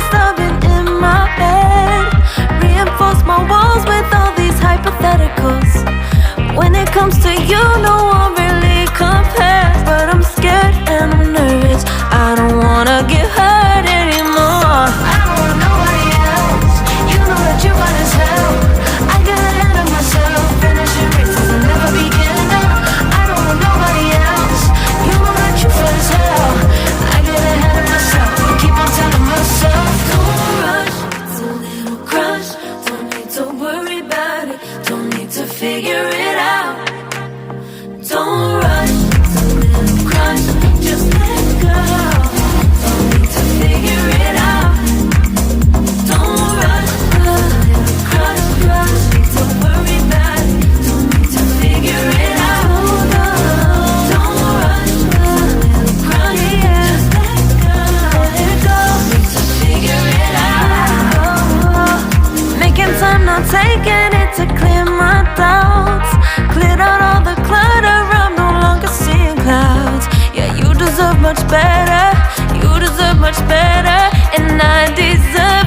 disturbing in my head. Reinforce my walls with all these hypotheticals. When it comes to you, no one really compares. But I'm scared and I'm nervous. I don't wanna get hurt anymore. I don't want nobody else. You know that you're fine as hell. I get ahead of myself. Finishing races and never beginning up. I don't want nobody else. You know that you're fine as hell. I get ahead of myself. Keep on telling myself, don't rush. It's a little crush. Don't need to worry about it. Don't need to figure it out. Don't rush. It's a little crush. Just let go. Don't need to figure it out. Don't rush. A little crush. Don't need to worry about it. Don't need to figure it out. Don't rush. A little crush. Just let go. Don't need to figure it out. Making time, not taking it to clear my doubts. Cleared out all the clutter, I'm no longer seeing clouds. Yeah, you deserve much better. You deserve much better, and I deserve